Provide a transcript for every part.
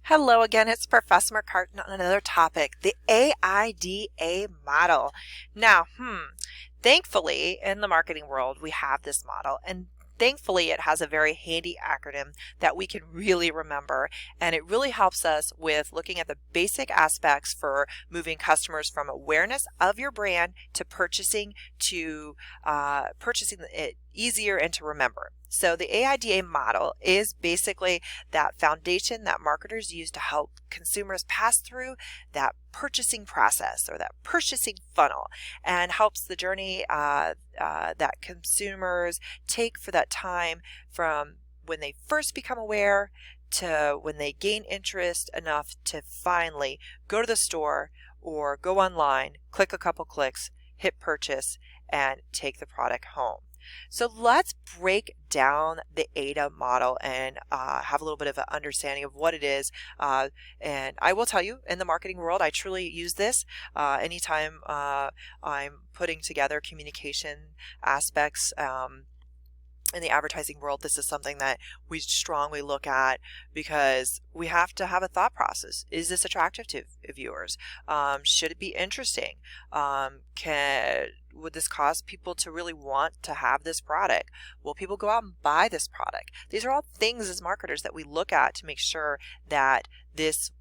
Hello again, it's Professor McCartan on another topic, the AIDA model. Now, thankfully in the marketing world we have this model, and thankfully it has a very handy acronym that we can really remember, and it really helps us with looking at the basic aspects for moving customers from awareness of your brand to purchasing it easier and to remember. So the AIDA model is basically that foundation that marketers use to help consumers pass through that purchasing process or that purchasing funnel, and helps the journey that consumers take for that time from when they first become aware to when they gain interest enough to finally go to the store or go online, click a couple clicks, hit purchase, and take the product home. So let's break down the AIDA model and have a little bit of an understanding of what it is. And I will tell you, in the marketing world, I truly use this anytime I'm putting together communication aspects. In the advertising world, this is something that we strongly look at because we have to have a thought process. Is this attractive to viewers? Should it be interesting? Would this cause people to really want to have this product? Will people go out and buy this product? These are all things as marketers that we look at to make sure that this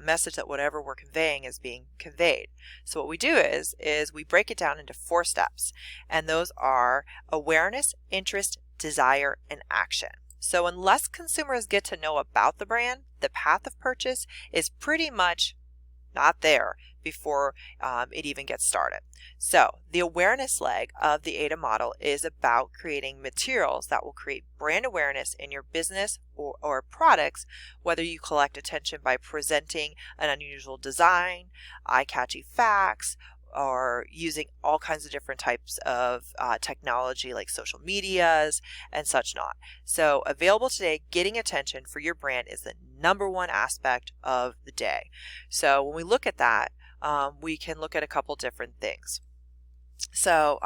message, that whatever we're conveying, is being conveyed. So what we do is we break it down into 4 steps, and those are awareness, interest, desire, and action. So unless consumers get to know about the brand, the path of purchase is pretty much not there before it even gets started. So the awareness leg of the AIDA model is about creating materials that will create brand awareness in your business or products, whether you collect attention by presenting an unusual design, eye-catchy facts, or using all kinds of different types of technology like social medias and such not. So available today, getting attention for your brand is the #1 aspect of the day. So when we look at that, we can look at a couple different things. So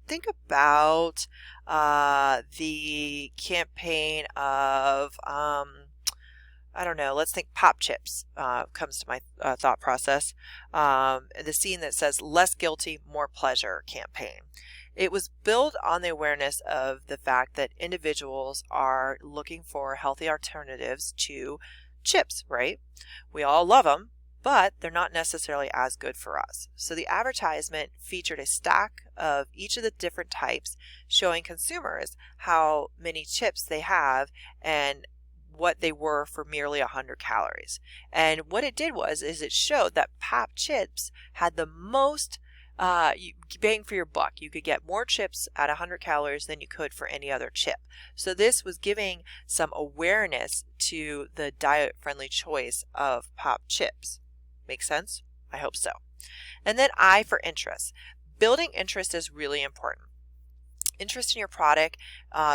think about the campaign of I don't know, let's think pop chips comes to my thought process. The scene that says "less guilty, more pleasure" campaign. It was built on the awareness of the fact that individuals are looking for healthy alternatives to chips, right? We all love them, but they're not necessarily as good for us. So the advertisement featured a stack of each of the different types, showing consumers how many chips they have and what they were for merely 100 calories. And what it did is it showed that pop chips had the most bang for your buck. You could get more chips at 100 calories than you could for any other chip. So this was giving some awareness to the diet-friendly choice of pop chips. Make sense? I hope so. And then I for interest. Building interest is really important. Interest in your product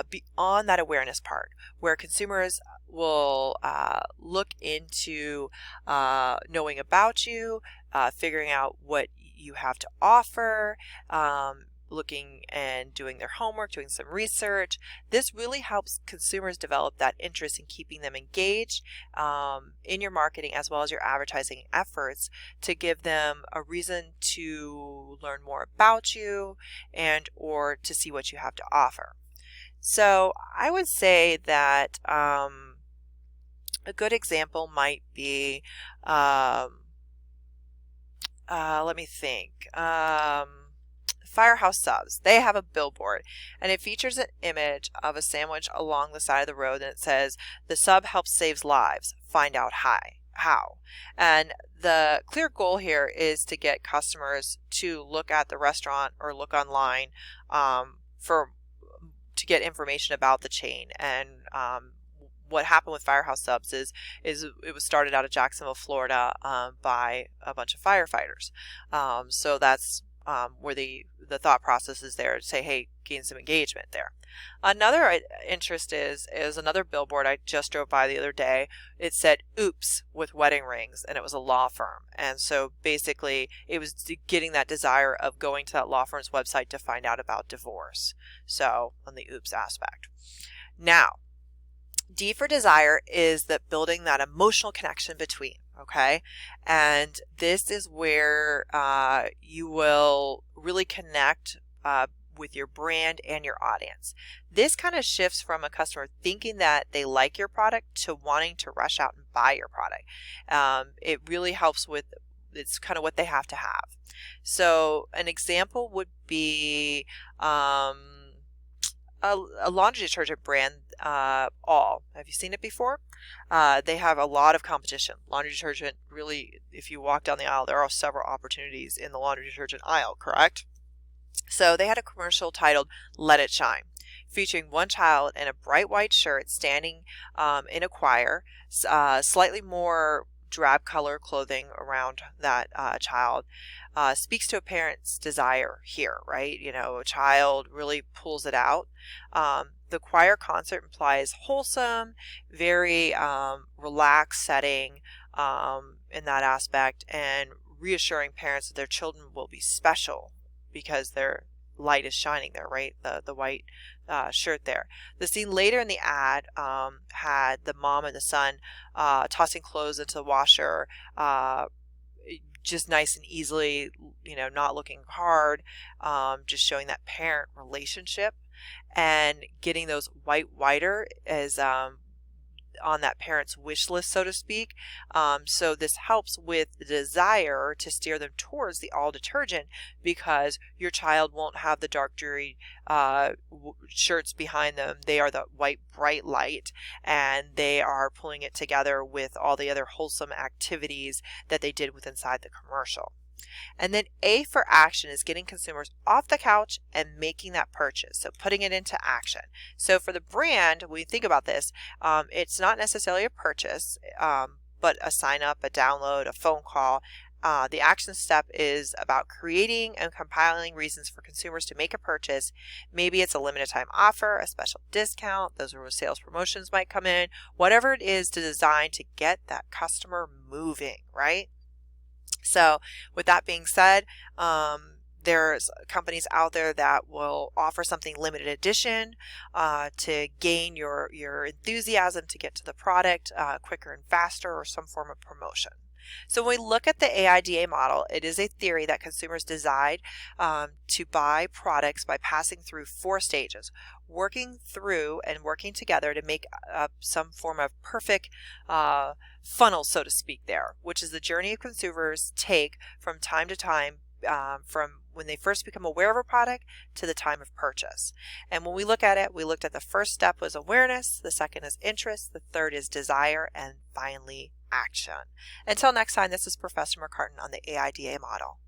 beyond that awareness part, where consumers will look into knowing about you, figuring out what you have to offer, looking and doing their homework, doing some research. This really helps consumers develop that interest in keeping them engaged in your marketing as well as your advertising efforts, to give them a reason to learn more about you and or to see what you have to offer. So I would say that a good example might be, let me think, Firehouse Subs. They have a billboard, and it features an image of a sandwich along the side of the road, and it says, "The sub helps saves lives. Find out how." And the clear goal here is to get customers to look at the restaurant or look online to get information about the chain. And what happened with Firehouse Subs is it was started out of Jacksonville, Florida, by a bunch of firefighters. So that's where the thought process is there to say, hey, gain some engagement there. Another interest is another billboard I just drove by the other day. It said "Oops" with wedding rings, and it was a law firm. And so basically it was getting that desire of going to that law firm's website to find out about divorce. So on the oops aspect. Now, D for desire is that building that emotional connection between, okay? And this is where you will really connect with your brand and your audience. This kind of shifts from a customer thinking that they like your product to wanting to rush out and buy your product. It really helps with, it's kind of what they have to have. So an example would be a laundry detergent brand, All. Have you seen it before? They have a lot of competition. Laundry detergent, really, if you walk down the aisle, there are several opportunities in the laundry detergent aisle, correct? So they had a commercial titled Let It Shine, featuring one child in a bright white shirt standing in a choir, slightly more drab color clothing around that child. Speaks to a parent's desire here, right? You know, a child really pulls it out. The choir concert implies wholesome, very relaxed setting in that aspect, and reassuring parents that their children will be special because their light is shining there, right? The white shirt there. The scene later in the ad had the mom and the son tossing clothes into the washer, just nice and easily, you know, not looking hard, just showing that parent relationship, and getting those whiter as on that parent's wish list, so to speak. So this helps with the desire to steer them towards the All detergent, because your child won't have the dark dreary shirts behind them. They are the white bright light, and they are pulling it together with all the other wholesome activities that they did with inside the commercial. And then A for action is getting consumers off the couch and making that purchase. So putting it into action. So for the brand, when you think about this, it's not necessarily a purchase, but a sign up, a download, a phone call. The action step is about creating and compiling reasons for consumers to make a purchase. Maybe it's a limited time offer, a special discount, those are where sales promotions might come in, whatever it is to design to get that customer moving, right? So with that being said, there's companies out there that will offer something limited edition to gain your enthusiasm to get to the product quicker and faster, or some form of promotion. So when we look at the AIDA model, it is a theory that consumers decide to buy products by passing through 4 stages, working through and working together to make up some form of perfect funnel, so to speak, there, which is the journey of consumers take from time to time, from when they first become aware of a product to the time of purchase. And when we look at it, we looked at the first step was awareness, the second is interest, the third is desire, and finally action. Until next time, this is Professor McCartan on the AIDA model.